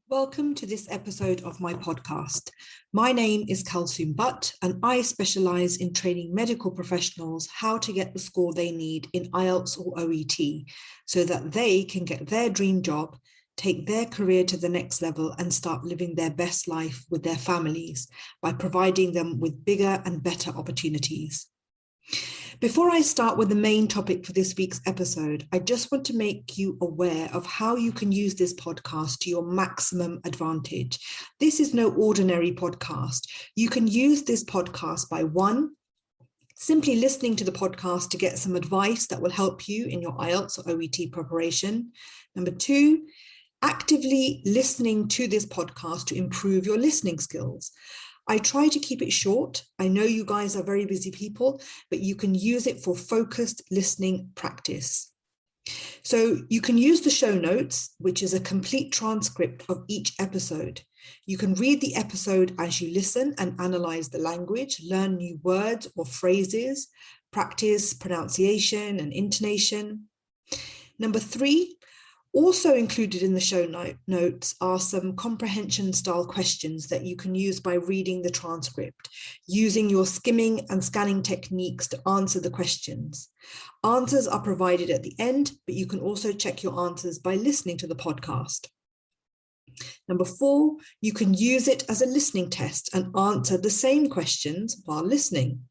Welcome to this episode of my podcast. My name is Kalsoom, and I specialize in training medical professionals how to get the score they need in IELTS or OET so that they can get their dream job, take their career to the next level, and start living their best life with their families by providing them with bigger and better opportunities. Before I start with the main topic for this week's episode, I just want to make you aware of how you can use this podcast to your maximum advantage. This is no ordinary podcast. You can use this podcast by one, simply listening to the podcast to get some advice that will help you in your IELTS or OET preparation. Number two, actively listening to this podcast to improve your listening skills. I try to keep it short. I know you guys are very busy people, but you can use it for focused listening practice. So you can use the show notes, which is a complete transcript of each episode. You can read the episode as you listen and analyze the language, learn new words or phrases, practice pronunciation and intonation. Number three, also included in the show notes are some comprehension style questions that you can use by reading the transcript, using your skimming and scanning techniques to answer the questions. Answers are provided at the end, but you can also check your answers by listening to the podcast. Number four, you can use it as a listening test and answer the same questions while listening.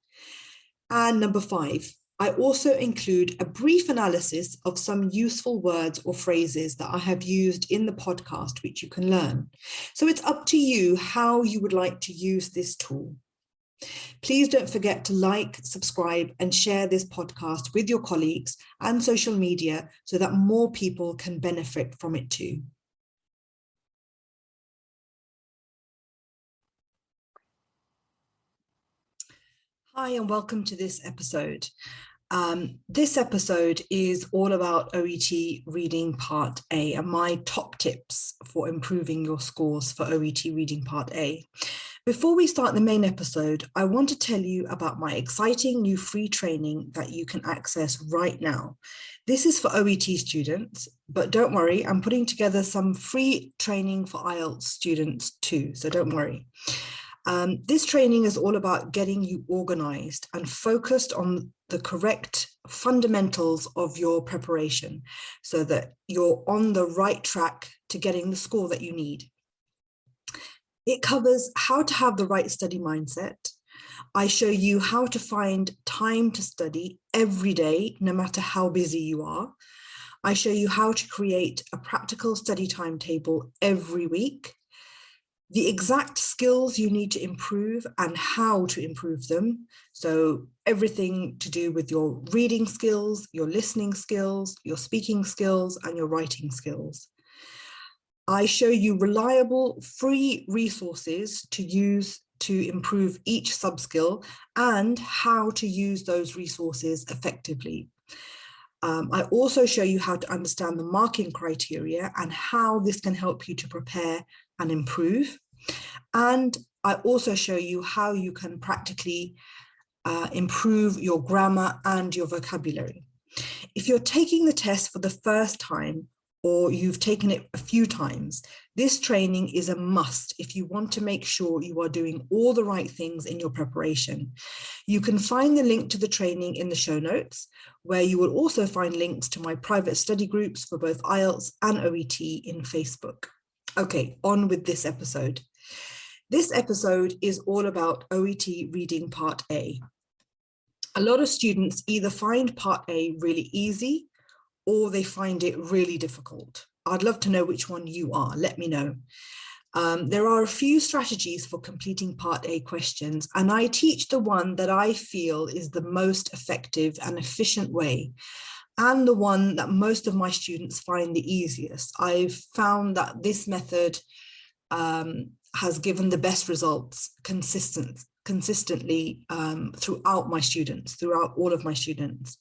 And number five, I also include a brief analysis of some useful words or phrases that I have used in the podcast, which you can learn. So it's up to you how you would like to use this tool. Please don't forget to like, subscribe, and share this podcast with your colleagues and social media so that more people can benefit from it too. Hi, and welcome to this episode. This episode is all about OET Reading Part A and my top tips for improving your scores for OET Reading Part A. Before we start the main episode, I want to tell you about my exciting new free training that you can access right now. This is for OET students, but don't worry, I'm putting together some free training for IELTS students too, so don't worry. This training is all about getting you organized and focused on the correct fundamentals of your preparation so that you're on the right track to getting the score that you need. It covers how to have the right study mindset. I show you how to find time to study every day, no matter how busy you are. I show you how to create a practical study timetable every week, the exact skills you need to improve and how to improve them. So everything to do with your reading skills, your listening skills, your speaking skills, and your writing skills. I show you reliable, free resources to use to improve each subskill and how to use those resources effectively. I also show you how to understand the marking criteria and how this can help you to prepare and improve. And I also show you how you can practically improve your grammar and your vocabulary. If you're taking the test for the first time or you've taken it a few times, this training is a must if you want to make sure you are doing all the right things in your preparation. You can find the link to the training in the show notes, where you will also find links to my private study groups for both IELTS and OET in Facebook. Okay, on with this episode. This episode is all about OET Reading Part A. A lot of students either find Part A really easy or they find it really difficult. I'd love to know which one you are. Let me know. There are a few strategies for completing Part A questions, and I teach the one that I feel is the most effective and efficient way, and the one that most of my students find the easiest. I've found that this method has given the best results consistently throughout all of my students.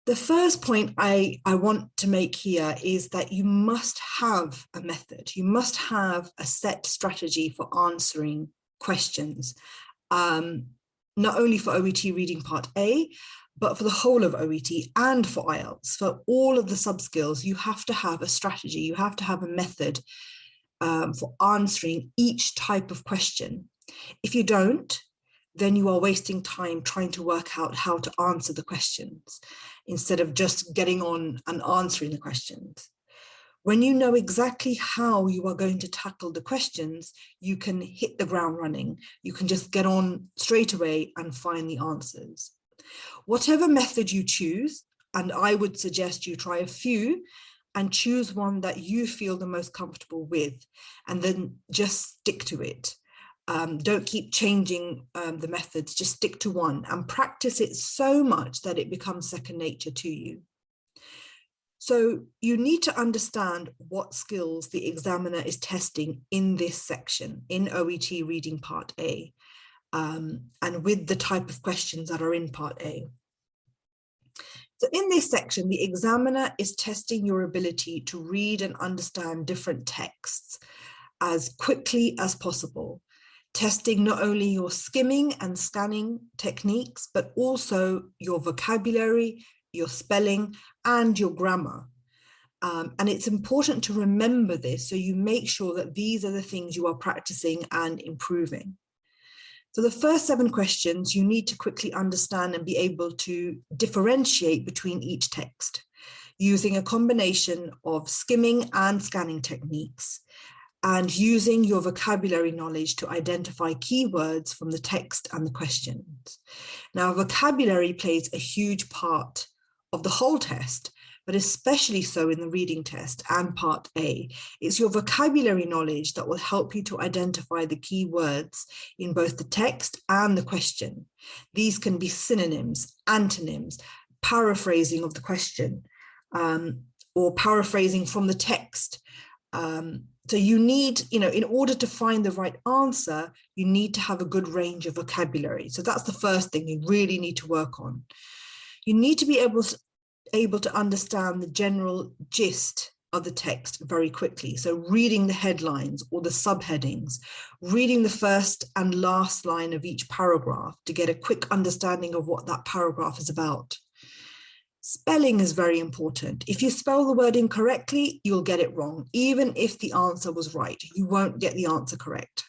The first point I want to make here is that you must have a method. You must have a set strategy for answering questions, not only for OET Reading Part A, but for the whole of OET and for IELTS. For all of the subskills, you have to have a strategy. You have to have a method for answering each type of question. If you don't, then you are wasting time trying to work out how to answer the questions instead of just getting on and answering the questions. When you know exactly how you are going to tackle the questions, you can hit the ground running. You can just get on straight away and find the answers. Whatever method you choose, and I would suggest you try a few and choose one that you feel the most comfortable with, and then just stick to it. Don't keep changing the methods, just stick to one and practice it so much that it becomes second nature to you. So you need to understand what skills the examiner is testing in this section, in OET Reading Part A, and with the type of questions that are in Part A. So in this section, the examiner is testing your ability to read and understand different texts as quickly as possible, testing not only your skimming and scanning techniques, but also your vocabulary, your spelling, and your grammar. And it's important to remember this so you make sure that these are the things you are practicing and improving. So the first 7 questions, you need to quickly understand and be able to differentiate between each text using a combination of skimming and scanning techniques, and using your vocabulary knowledge to identify keywords from the text and the questions. Now, vocabulary plays a huge part of the whole test, but especially so in the reading test and Part A. It's your vocabulary knowledge that will help you to identify the key words in both the text and the question. These can be synonyms, antonyms, paraphrasing of the question, or paraphrasing from the text. So you need, in order to find the right answer, you need to have a good range of vocabulary. So that's the first thing you really need to work on. You need to be able to understand the general gist of the text very quickly. So reading the headlines or the subheadings, reading the first and last line of each paragraph to get a quick understanding of what that paragraph is about. Spelling is very important. If you spell the word incorrectly, you'll get it wrong. Even if the answer was right, you won't get the answer correct.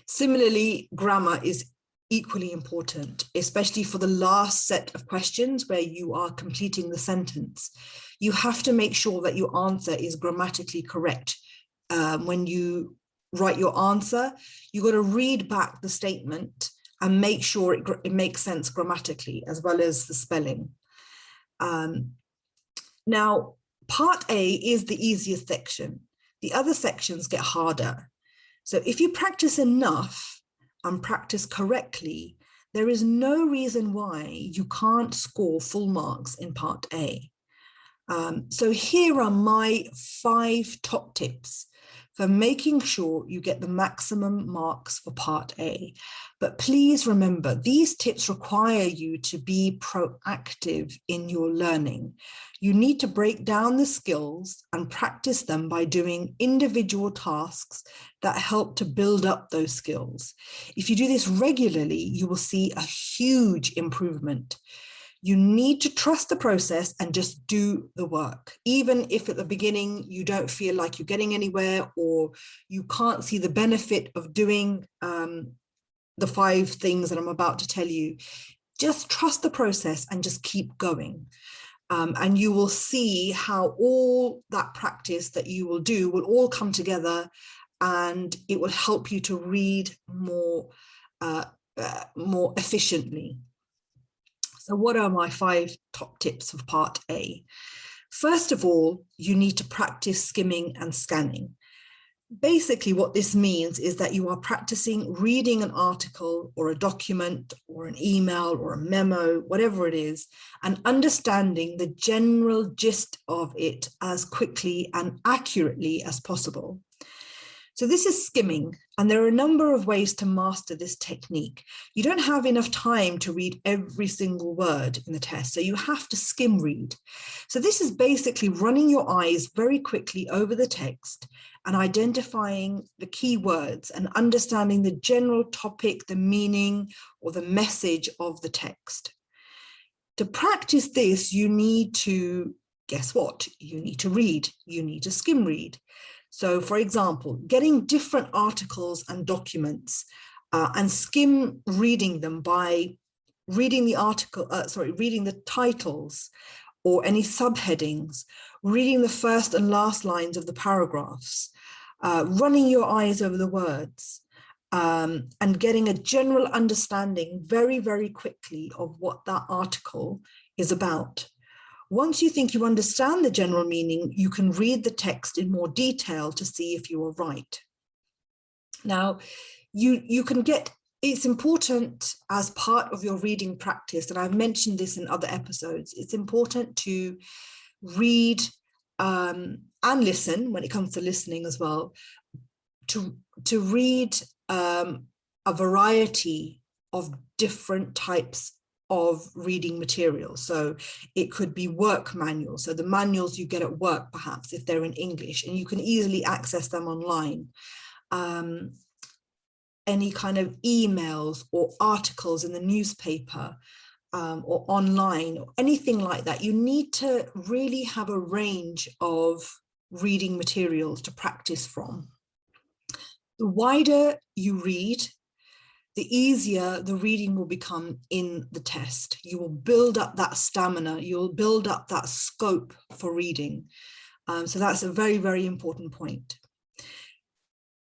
Similarly, grammar is equally important, especially for the last set of questions where you are completing the sentence. You have to make sure that your answer is grammatically correct. When you write your answer, you've got to read back the statement and make sure it makes sense grammatically as well as the spelling. Now, Part A is the easiest section. The other sections get harder. So if you practice enough and practice correctly, there is no reason why you can't score full marks in Part A. So here are my 5 top tips for making sure you get the maximum marks for Part A. But please remember, these tips require you to be proactive in your learning. You need to break down the skills and practice them by doing individual tasks that help to build up those skills. If you do this regularly, you will see a huge improvement. You need to trust the process and just do the work. Even if at the beginning you don't feel like you're getting anywhere or you can't see the benefit of doing the 5 things that I'm about to tell you, just trust the process and just keep going. And you will see how all that practice that you will do will all come together, and it will help you to read more efficiently. So what are my 5 top tips for Part A? First of all, you need to practice skimming and scanning. Basically, what this means is that you are practicing reading an article or a document or an email or a memo, whatever it is, and understanding the general gist of it as quickly and accurately as possible. So this is skimming, and there are a number of ways to master this technique. You don't have enough time to read every single word in the test, so you have to skim read. So this is basically running your eyes very quickly over the text and identifying the key words and understanding the general topic, the meaning, or the message of the text. To practice this, you need to, guess what? You need to read, you need to skim read. So for example, getting different articles and documents and skim reading them by reading the reading the titles or any subheadings, reading the first and last lines of the paragraphs, running your eyes over the words, and getting a general understanding very, very quickly of what that article is about. Once you think you understand the general meaning, you can read the text in more detail to see if you are right. Now, you can get, it's important as part of your reading practice, and I've mentioned this in other episodes, it's important to read and listen when it comes to listening as well, to read a variety of different types of reading materials. So it could be work manuals, so the manuals you get at work, perhaps, if they're in English, and you can easily access them online. Any kind of emails or articles in the newspaper or online, or anything like that. You need to really have a range of reading materials to practice from. The wider you read, the easier the reading will become in the test. You will build up that stamina, you'll build up that scope for reading. So that's a very, very important point.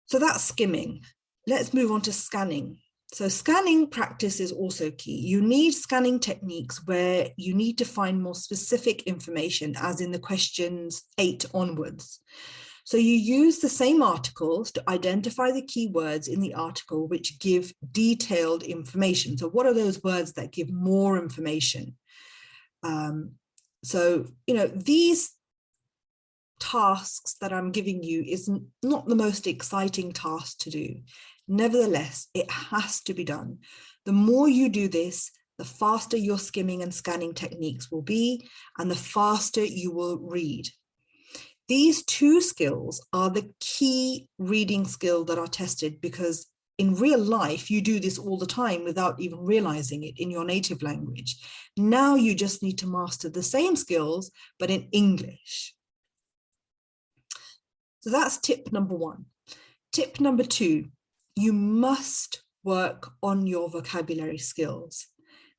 So that's skimming. Let's move on to scanning. So scanning practice is also key. You need scanning techniques where you need to find more specific information, as in the questions 8 onwards. So you use the same articles to identify the key words in the article which give detailed information. So what are those words that give more information? So, you know, these tasks that I'm giving you is not the most exciting task to do. Nevertheless, it has to be done. The more you do this, the faster your skimming and scanning techniques will be, and the faster you will read. These two skills are the key reading skills that are tested, because in real life, you do this all the time without even realizing it in your native language. Now you just need to master the same skills, but in English. So that's tip number 1. Tip number 2, you must work on your vocabulary skills.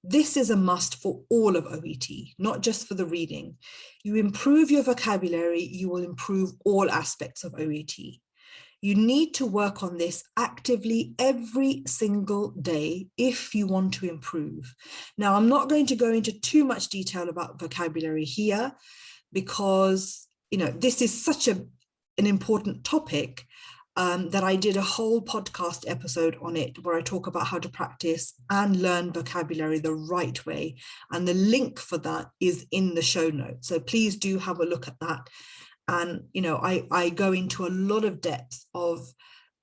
This is a must for all of OET, not just for the reading. You improve your vocabulary, you will improve all aspects of OET. You need to work on this actively every single day if you want to improve. Now, I'm not going to go into too much detail about vocabulary here, because, you know, this is such an important topic that I did a whole podcast episode on it, where I talk about how to practice and learn vocabulary the right way. And the link for that is in the show notes. So please do have a look at that. And, you know, I go into a lot of depth of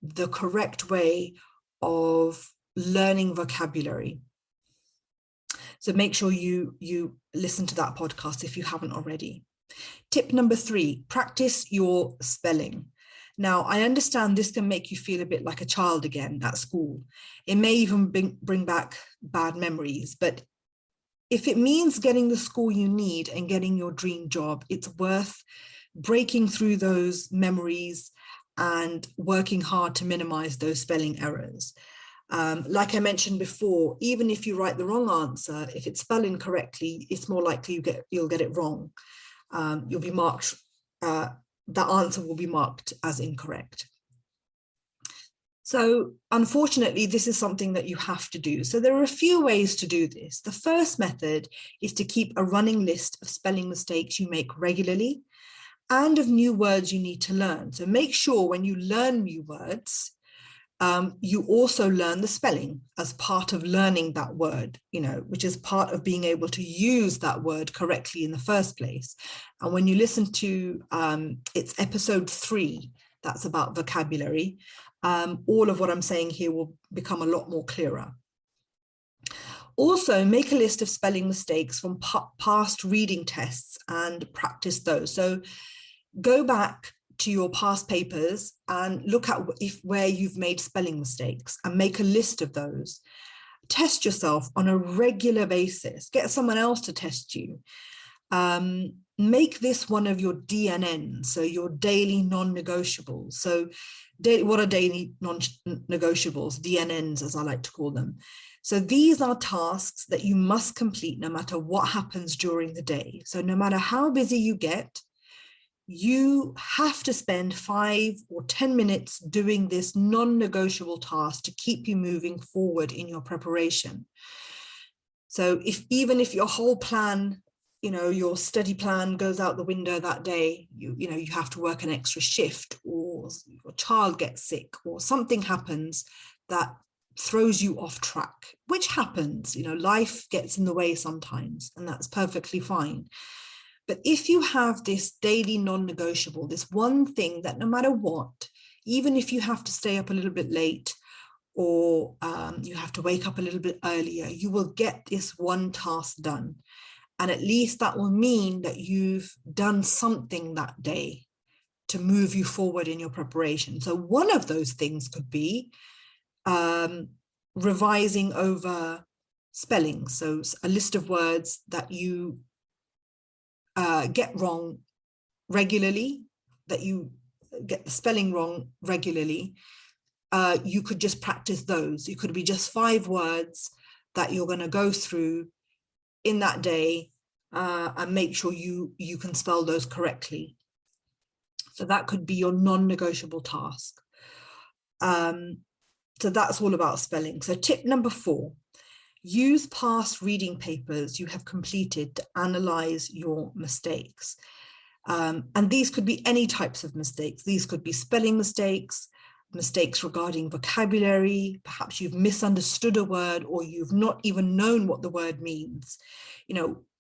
the correct way of learning vocabulary. So make sure you listen to that podcast if you haven't already. Tip number 3, practice your spelling. Now, I understand this can make you feel a bit like a child again at school. It may even bring back bad memories, but if it means getting the school you need and getting your dream job, it's worth breaking through those memories and working hard to minimize those spelling errors. Like I mentioned before, even if you write the wrong answer, if it's spelled incorrectly, it's more likely you'll get it wrong. You'll be marked, that answer will be marked as incorrect. So unfortunately, this is something that you have to do. So there are a few ways to do this. The first method is to keep a running list of spelling mistakes you make regularly and of new words you need to learn. So make sure when you learn new words, you also learn the spelling as part of learning that word, you know, which is part of being able to use that word correctly in the first place. And when you listen to it's episode 3, that's about vocabulary, all of what I'm saying here will become a lot more clearer. Also, make a list of spelling mistakes from past reading tests and practice those. So go back to your past papers and look at where you've made spelling mistakes and make a list of those. Test yourself on a regular basis. Get someone else to test you. Make this one of your DNNs, so your daily non-negotiables. So what are daily non-negotiables? DNNs, as I like to call them. So these are tasks that you must complete no matter what happens during the day. So no matter how busy you get, you have to spend 5 or 10 minutes doing this non-negotiable task to keep you moving forward in your preparation. So even if your whole plan, your study plan goes out the window that day, you have to work an extra shift, or your child gets sick, or something happens that throws you off track, which happens, life gets in the way sometimes, and that's perfectly fine. But if you have this daily non-negotiable, this one thing that no matter what, even if you have to stay up a little bit late, or you have to wake up a little bit earlier, you will get this one task done. And at least that will mean that you've done something that day to move you forward in your preparation. So one of those things could be revising over spelling. So a list of words that you get wrong regularly, that you get the spelling wrong regularly. You could just practice those. It could be just 5 words that you're going to go through in that day and make sure you can spell those correctly. So that could be your non-negotiable task. So that's all about spelling. So tip number 4, use past reading papers you have completed to analyze your mistakes. And these could be any types of mistakes. These could be spelling mistakes regarding vocabulary. Perhaps you've misunderstood a word, or you've not even known what the word means.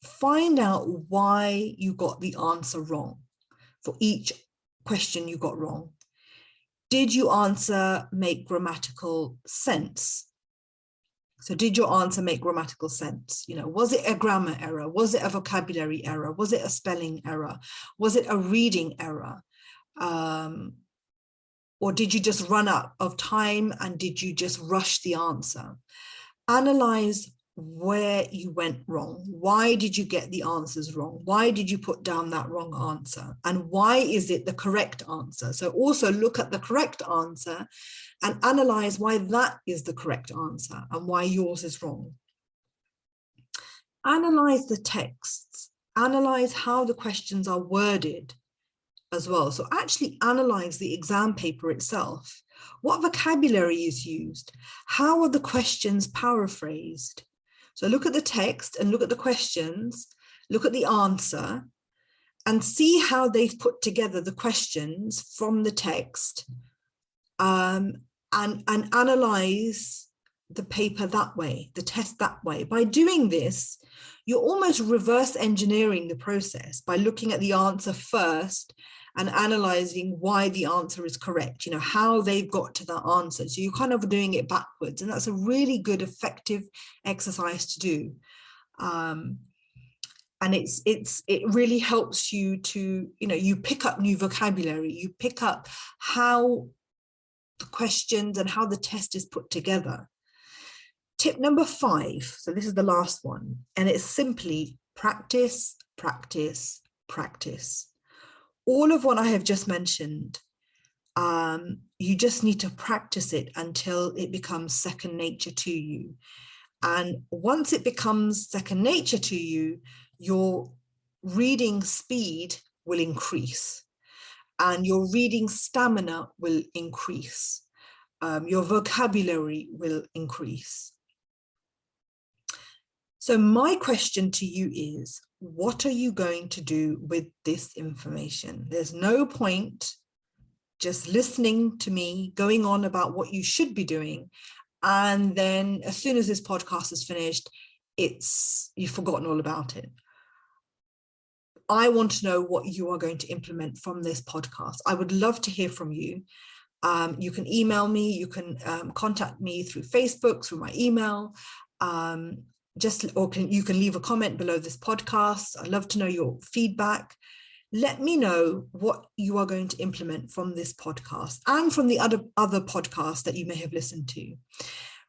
Find out why you got the answer wrong for each question you got wrong. Did your answer make grammatical sense? So did your answer make grammatical sense? Was it a grammar error? Was it a vocabulary error? Was it a spelling error? Was it a reading error? Or did you just run out of time and did you just rush the answer? Analyze where you went wrong. Why did you get the answers wrong? Why did you put down that wrong answer? And why is it the correct answer? So also look at the correct answer and analyze why that is the correct answer and why yours is wrong. Analyze the texts. Analyze how the questions are worded as well. So actually analyze the exam paper itself. What vocabulary is used? How are the questions paraphrased? So look at the text and look at the questions, look at the answer, and see how they've put together the questions from the text, and analyze the paper that way, the test that way. By doing this, you're almost reverse engineering the process by looking at the answer first and analyzing why the answer is correct, how they've got to that answer. So you're kind of doing it backwards, and that's a really good, effective exercise to do. And it really helps you to, you pick up new vocabulary, you pick up how the questions and how the test is put together. Tip number 5, so this is the last one, and it's simply practice, practice, practice. All of what I have just mentioned, you just need to practice it until it becomes second nature to you. And once it becomes second nature to you, your reading speed will increase and your reading stamina will increase. Your vocabulary will increase. So my question to you is, what are you going to do with this information? There's no point just listening to me going on about what you should be doing, and then as soon as this podcast is finished, you've forgotten all about it. I want to know what you are going to implement from this podcast. I would love to hear from you. You can email me, you can contact me through Facebook, through my email, you can leave a comment below this podcast. I'd love to know your feedback. Let me know what you are going to implement from this podcast and from the other podcasts that you may have listened to.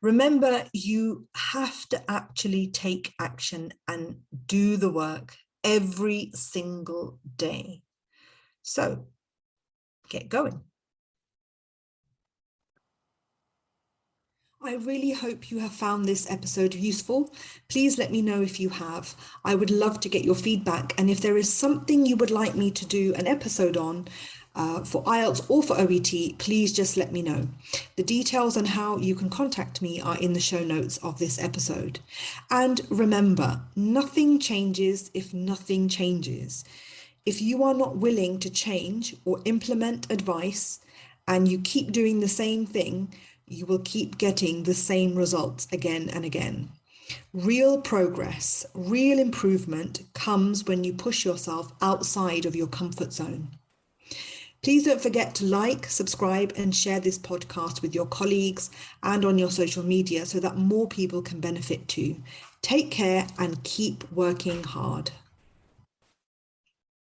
Remember, you have to actually take action and do the work every single day. So get going. I really hope you have found this episode useful. Please let me know if you have. I would love to get your feedback. And if there is something you would like me to do an episode on for IELTS or for OET, please just let me know. The details on how you can contact me are in the show notes of this episode. And remember, nothing changes if nothing changes. If you are not willing to change or implement advice and you keep doing the same thing, you will keep getting the same results again and again. Real progress, real improvement comes when you push yourself outside of your comfort zone. Please don't forget to like, subscribe, and share this podcast with your colleagues and on your social media so that more people can benefit too. Take care and keep working hard.